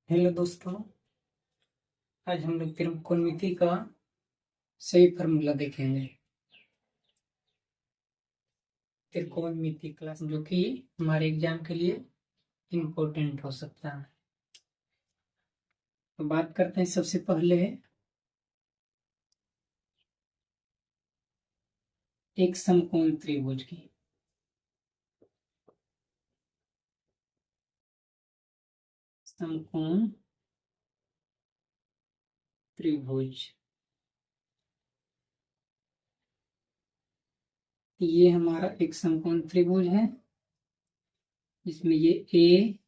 Hello दोस्तों। आज हम लोग त्रिकोणमिति का सही फार्मूला देखेंगे। त्रिकोणमिति क्लास जो कि हमारे एग्जाम के लिए इम्पोर्टेंट हो सकता है। तो बात करते हैं सबसे पहले एक समकोण त्रिभुज की। समकोण त्रिभुज, ये हमारा एक समकोण त्रिभुज है। इसमें ये ए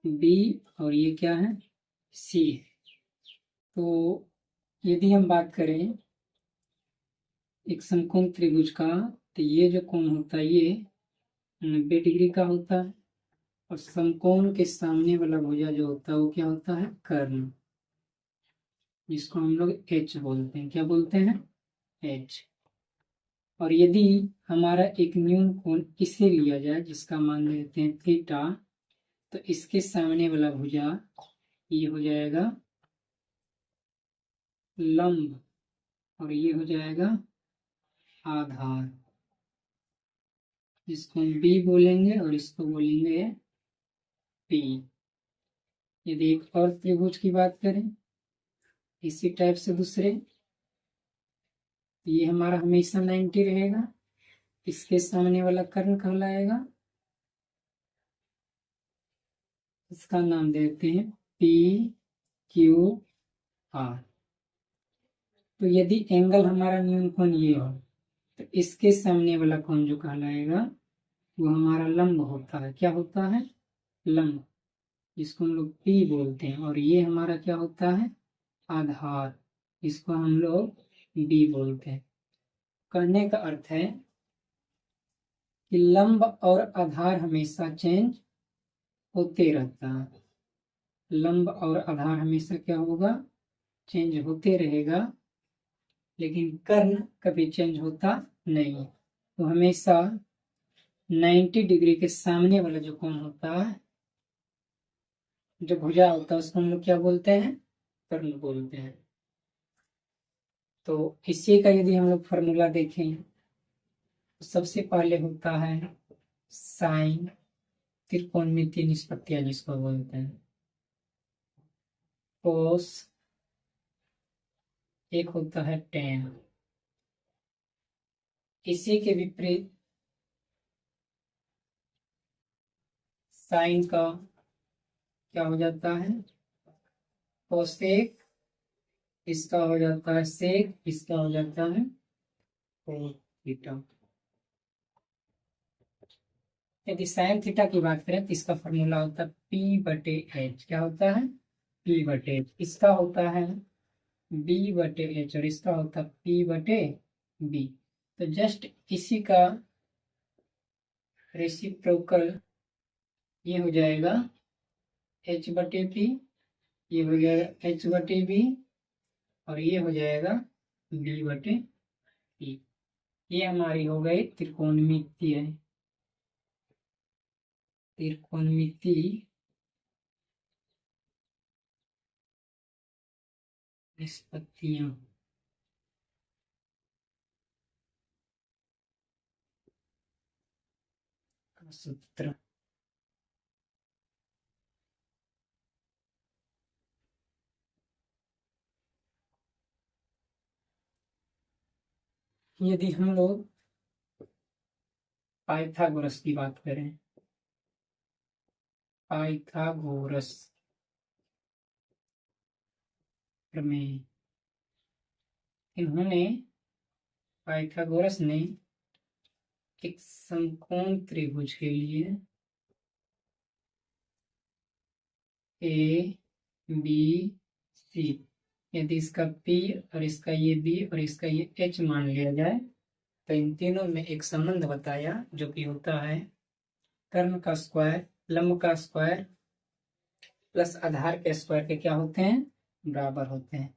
बी और ये क्या है, सी है। तो यदि हम बात करें एक समकोण त्रिभुज का, तो ये जो कोण होता है ये 90 डिग्री का होता है और समकोण के सामने वाला भुजा जो होता है वो क्या होता है, कर्ण, जिसको हम लोग एच बोलते हैं। क्या बोलते हैं, एच। और यदि हमारा एक न्यून कोण इसे लिया जाए जिसका मान लेते हैं थीटा, तो इसके सामने वाला भुजा ये हो जाएगा लंब और ये हो जाएगा आधार, जिसको हम बी बोलेंगे और इसको बोलेंगे पी। यदि एक और त्रिभुज की बात करें इसी टाइप से दूसरे, ये हमारा हमेशा 90 रहेगा, इसके सामने वाला कर्ण कहलाएगा, इसका नाम देते हैं पी क्यू आर। तो यदि एंगल हमारा न्यून कोण ये हो तो इसके सामने वाला कोण जो कहलाएगा वो हमारा लंब होता है। क्या होता है, लंब, जिसको हम लोग पी बोलते हैं। और ये हमारा क्या होता है, आधार, इसको हम लोग बी बोलते हैं। कहने का अर्थ है कि लंब और आधार हमेशा चेंज होते रहता है। लंब और आधार हमेशा क्या होगा, चेंज होते रहेगा, लेकिन कर्ण कभी चेंज होता नहीं है। तो हमेशा 90 डिग्री के सामने वाला जो कोण होता है, जो भुजा होता है, उसको हम लोग क्या बोलते हैं, कर्ण बोलते हैं। तो इसी का यदि हम लोग फॉर्मूला देखें तो सबसे पहले होता है साइन त्रिकोणमिति निष्पत्तियां जिसको बोलते हैं, कोस, एक होता है टेन। इसी के विपरीत साइन का क्या हो जाता है, कोसेक, इसका हो जाता है सेक, इसका हो जाता है कोस थीटा। यदि साइन थीटा की बात करें तो इसका फॉर्मूला होता है पी बटे एच। क्या होता है, पी बटे एच। इसका होता है बी बटे एच और इसका होता है पी बटे बी। तो जस्ट इसी का रेसिप्रोकल ये हो जाएगा एच बटे पी, ये हो जाएगा एच बटे बी और ये हो जाएगा बी बटे पी। ये हमारी हो गई त्रिकोणमिति निष्पत्तियां। का सूत्र, यदि हम लोग पाइथागोरस की बात करें, पाइथागोरस प्रमेय, इन्होंने पाइथागोरस ने एक समकोण त्रिभुज के लिए ए बी सी, यदि इसका P और इसका ये B और इसका ये H मान लिया जाए तो इन तीनों में एक संबंध बताया जो कि होता है कर्ण का स्क्वायर लंब का स्क्वायर प्लस आधार के स्क्वायर के क्या होते हैं, बराबर होते हैं।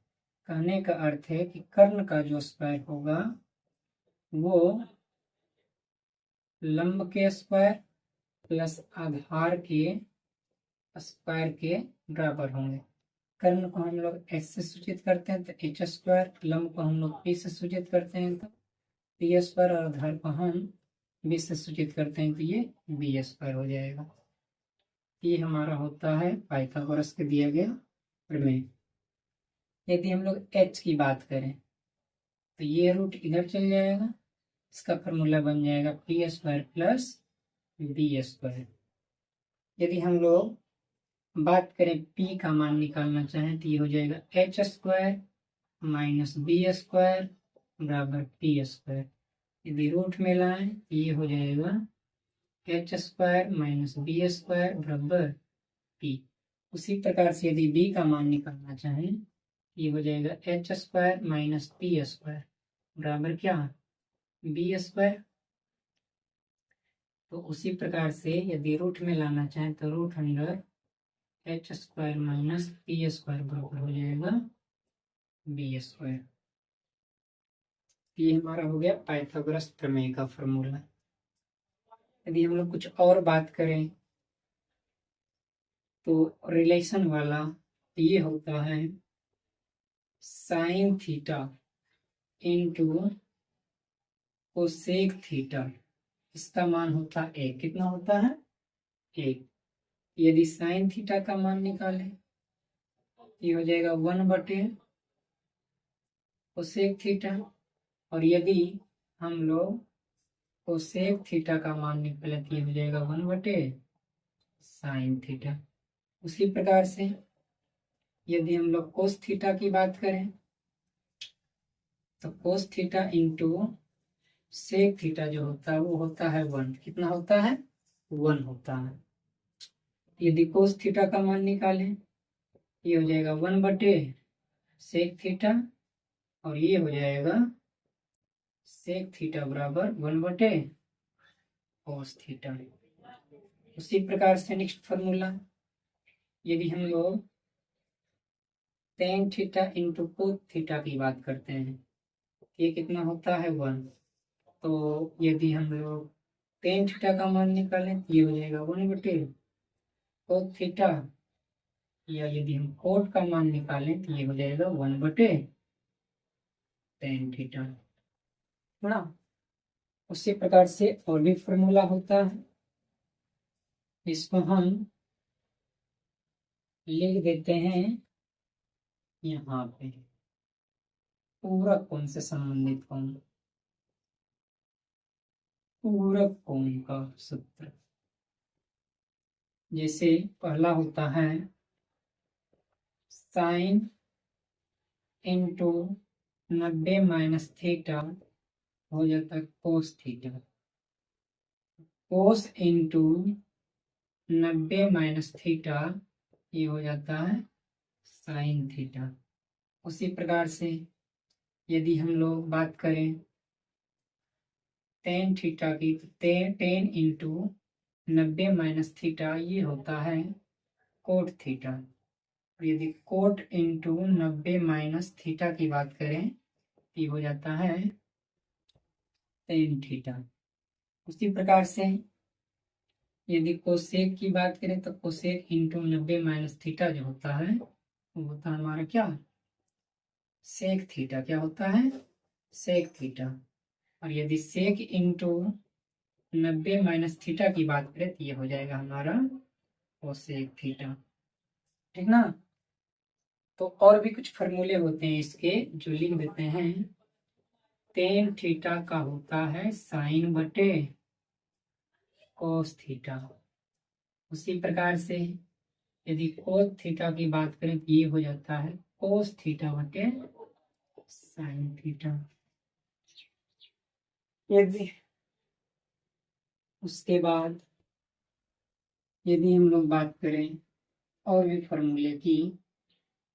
कहने का अर्थ है कि कर्ण का जो स्क्वायर होगा वो लंब के स्क्वायर प्लस आधार के स्क्वायर के बराबर होंगे। कर्ण को हम लोग एच से सूचित करते हैं तो एच स्क्वायर, लंब को हम लोग पी से सूचित करते हैं तो पी स्क्वायर, और आधार को हम बी से सूचित करते हैं तो ये बी स्क्वायर हो जाएगा। ये हमारा होता है पाइथागोरस के दिया गया प्रमेय। यदि हम लोग एच की बात करें तो ये रूट इधर चल जाएगा, इसका फॉर्मूला बन जाएगा P square plus B square. यदि हम लोग बात करें पी का मान निकालना चाहें तो ये हो जाएगा H square minus B square बराबर पी स्क्वायर। यदि रूट में लाएं तो ये हो जाएगा H square minus B square बराबर पी। उसी प्रकार से यदि बी का मान निकालना चाहें ये हो जाएगा H square minus P square बराबर क्या, बी स्क्वायर। तो उसी प्रकार से यदि रूट में लाना चाहें तो root under H square minus P square बराबर हो जाएगा बी स्क्वायर। ये हमारा हो गया पाइथागोरस प्रमेय का फॉर्मूला। यदि हम लोग कुछ और बात करें तो रिलेशन वाला ये होता है sine theta into cosec theta. इसका मान होता है एक, कितना होता है एक। यदि साइन थीटा का मान निकालें ये हो जाएगा 1/, कोसेक थीटा, और यदि हम लोग कोसेक थीटा का मान निकालें तो ये हो जाएगा 1/, साइन थीटा। उसी प्रकार से यदि हम लोग कोस थीटा की बात करें तो cos theta into sec theta जो होता है वो होता है 1, कितना होता है 1 होता है। यदि कोस थीटा का मान निकालें ये हो जाएगा 1/, सेक थीटा, और ये हो जाएगा सेक थीटा बराबर 1/, कोस थीटा। उसी प्रकार से नेक्स्ट फॉर्मूला, यदि हम लोग tan theta into cos theta की बात करते हैं ये कितना होता है 1। तो यदि हम लोग टेन थीटा का मान निकालें ये हो जाएगा 1/, कोस थीटा, या यदि हम कोट का मान निकालें तो ये हो जाएगा 1/, टेन थीटा ना। उसी प्रकार से और भी फॉर्मूला होता है, इसको हम लिख देते हैं यहाँ पे, पूरक कोण से संबंधित कोण, पूरक कोण का सूत्र। जैसे पहला होता है साइन इंटू 90 माइनस थीटा हो जाता है कोस थीटा, कोस इंटू 90 माइनस थीटा ये हो जाता है साइन थीटा। उसी प्रकार से यदि हम लोग बात करें टेन थीटा की तो टेन इंटू 90 माइनस थीटा ये होता है कोट थीटा। और यदि कोट इंटू 90 माइनस थीटा की बात करें ये हो जाता है टेन थीटा। उसी प्रकार से यदि कोसेक की बात करें तो कोसेक इंटू 90 माइनस थीटा जो होता है वो होता है हमारा क्या, सेक थीटा। क्या होता है सेक थीटा। और यदि सेक इंटू 90 माइनस थीटा की बात करें तो ये हो जाएगा हमारा कोसेक थीटा, ठीक ना। तो और भी कुछ फॉर्मूले होते हैं इसके जो लिख देते हैं। टेन थीटा का होता है साइन बटे कोस थीटा। उसी प्रकार से यदि कोस थीटा की बात करें तो ये हो जाता है कोस थीटा बटे साइन थीटा। यदि उसके बाद यदि हम लोग बात करें और भी फॉर्मूले की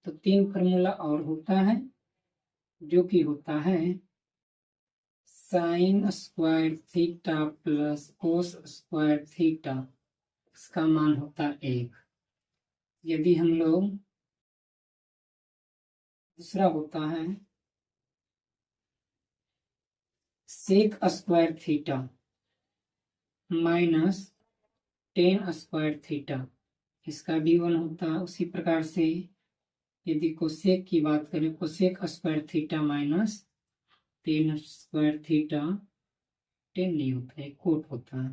तो 3 फॉर्मूला और होता है जो कि होता है sine square theta plus cos square theta, इसका मान होता है 1। यदि हम लोग दूसरा होता है sec square theta minus tan square theta, इसका भी 1 होता है। उसी प्रकार से यदि कोसेक की बात करें, cosec square theta minus tan square theta, ten नहीं होता है, कोट होता है।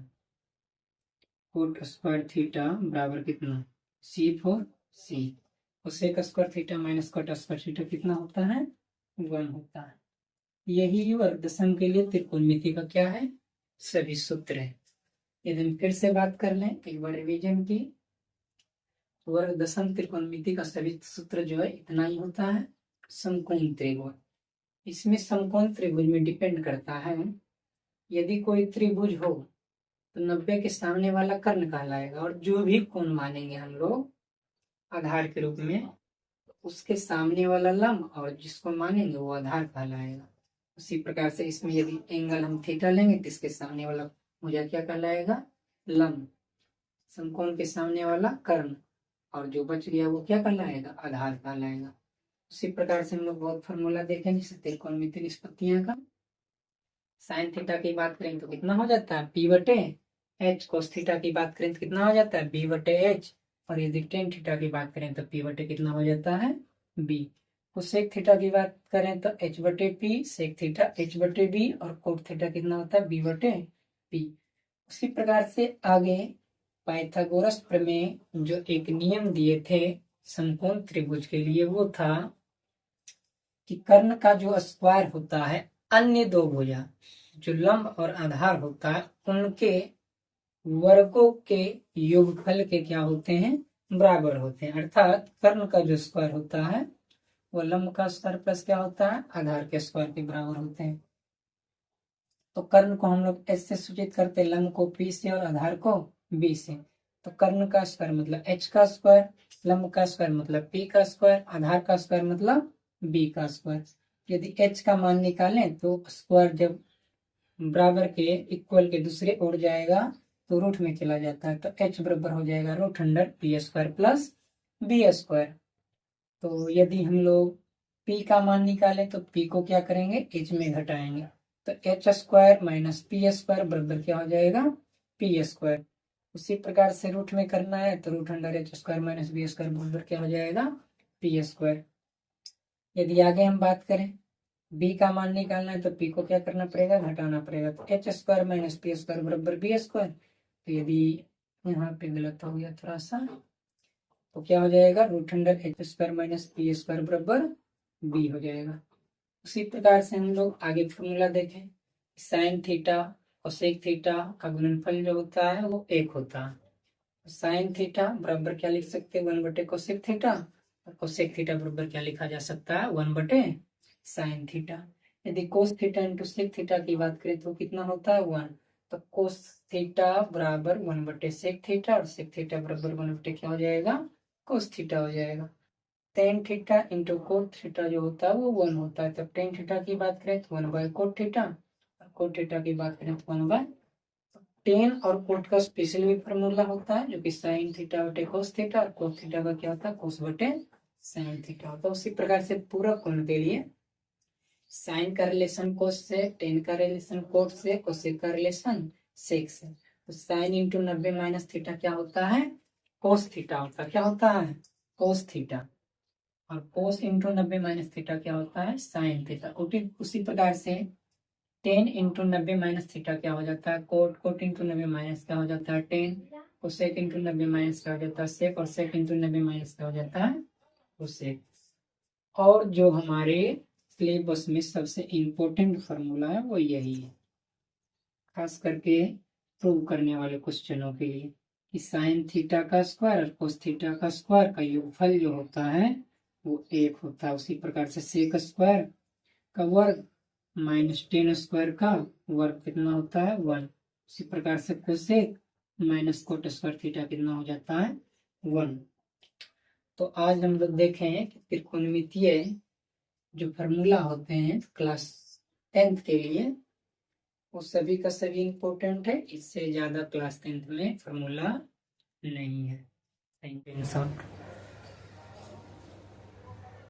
कोट स्क्वायर थीटा बराबर कितना, C/C। Cosec square theta minus cot square theta कितना होता है, 1 होता है। यही वर्ग दशम के लिए त्रिकोणमिति का क्या है, सभी सूत्र है। यदि हम फिर से बात कर लें एक बार रिवीजन की, वर्ग दशम त्रिकोणमिति का सभी सूत्र जो है इतना ही होता है, समकोण त्रिभुज। इसमें समकोण त्रिभुज में डिपेंड करता है, यदि कोई त्रिभुज हो तो 90 के सामने वाला कर्ण कहलाएगा, और जो भी कोण मानेंगे हम लोग आधार के रूप में, उसके सामने वाला लंब, और जिसको मानेंगे वो आधार कहलाएगा। उसी प्रकार से इसमें यदि एंगल हम थीटा लेंगे तो इसके सामने वाला भुजा क्या कहलाएगा, लंब, समकोण के सामने वाला कर्ण, और जो बच गया वो क्या कहलाएगा, आधार कहलाएगा। उसी प्रकार से हम लोग बहुत फॉर्मूला देखेंगे त्रिकोणमितीय निष्पत्तियां का। साइन थीटा की बात करें तो कितना हो जाता है, P/H। कोस थीटा की बात करें तो कितना हो जाता है, B/H। और यदि टेन थीटा की बात करें तो P/T कितना हो जाता है, B। कोसेक थीटा की बात करें तो H/P, सेक थीटा H/B, और कोट थीटा कितना होता है, B/P। उसी प्रकार से आगे पाइथागोरस प्रमेय जो एक नियम दिए थे समकोण त्रिभुज के लिए, वो था कि कर्ण का जो स्क्वायर होता है, अन्य दो भुजा जो लंब और आधार होता है, उनके वर्गों के योगफल के क्या होते हैं, बराबर होते हैं। अर्थात कर्ण का जो स्क्वायर होता है वो लंब का स्क्वायर प्लस क्या होता है, आधार के स्क्वायर के बराबर होते हैं। तो कर्ण को हम लोग एस से सूचित करते हैं, लंब को P से और आधार को B से। तो कर्ण का स्क्वायर मतलब H का स्क्वायर, लंब का स्क्वायर मतलब P का स्क्वायर, आधार का स्क्वायर मतलब B का स्क्वायर। यदि H का मान निकालें तो स्क्वायर जब बराबर के इक्वल के दूसरे ओर जाएगा तो रूट में चला जाता है, तो H बराबर हो जाएगा √P² प्लस B²। तो यदि हम लोग P का मान निकालें तो P को क्या करेंगे, H में घटाएंगे, तो H² माइनस P² बराबर क्या हो जाएगा, P²। उसी प्रकार से रूट में करना है तो √H² माइनस B² बराबर क्या हो जाएगा, P²। यदि आगे हम बात करें B का मान निकालना है तो P को क्या करना पड़ेगा, घटाना पड़ेगा, तो H² माइनस P² बराबर B²। तो यदि यहाँ पे गलत हो गया थोड़ा सा, तो क्या हो जाएगा, √H² माइनस P² बराबर B हो जाएगा। उसी प्रकार से हम लोग आगे फॉर्मूला देखें, साइन थीटा कोसेक थीटा का गुणनफल जो होता है वो 1 होता है। साइन थीटा बराबर क्या लिख सकते हैं, 1/कोसेक थीटा, और कोसेक थीटा बराबर क्या लिखा जा सकता है, 1/साइन थीटा। यदि cos theta into sec theta की बात करें तो कितना होता है, 1। तो कोस थीटा बराबर 1/सेक थीटा, और सेक थीटा बराबर 1/ क्या हो जाएगा, कोस थीटा हो जाएगा। Tan theta into cot theta जो होता है वो 1 होता है। तब टेन थीटा की बात करें तो 1/कोट थीटा, और कोट थीटा की बात करें तो 1/। टेन और कोट का स्पेशल भी फॉर्मूला होता है जो कि साइन थीटा बटे कोस थीटा, और कोस थीटा का क्या होता है, कोस बटे साइन थीटा होता है। उसी प्रकार से पूरा कोण के लिए साइन का रिलेशन कोस से, टेन का रिलेशन कोट से, कोसेक का रिलेशन सेक से। तो साइन इंटू 90 माइनस थीटा क्या होता है, कोस थीटा होता है। क्या होता है, कोस थीटा। और कोस इंटू 90 माइनस थीटा क्या होता है, साइन थीटा। उसी प्रकार से 10 इंटू 90 माइनस थीटा क्या हो जाता है, कोट। कोट इंटू 90 माइनस क्या हो जाता है, 10। कोसेक इंटू 90 माइनस क्या हो जाता है, सेक। और सेक इंटू 90 माइनस क्या हो जाता है, कोसेक। और जो हमारे सिलेबस में सबसे इम्पोर्टेंट फॉर्मूला है वो यही है, खास करके प्रूव करने वाले क्वेश्चनों के लिए, कि साइन थीटा का स्क्वायर और कोस थीटा का स्क्वायर का योगफल जो होता है वो 1 होता है। उसी प्रकार से सेक स्क्वायर का वर्ग माइनस टेन स्क्वायर का वर्ग कितना होता है, 1। उसी प्रकार से cosec minus cot square theta कितना हो जाता है, 1। तो आज हम लोग देखें कि त्रिकोणमितीय जो फॉर्मूला होते हैं क्लास 10th के लिए वो सभी का सभी इम्पोर्टेंट है, इससे ज्यादा क्लास 10th में फॉर्मूला नहीं है। Thank you.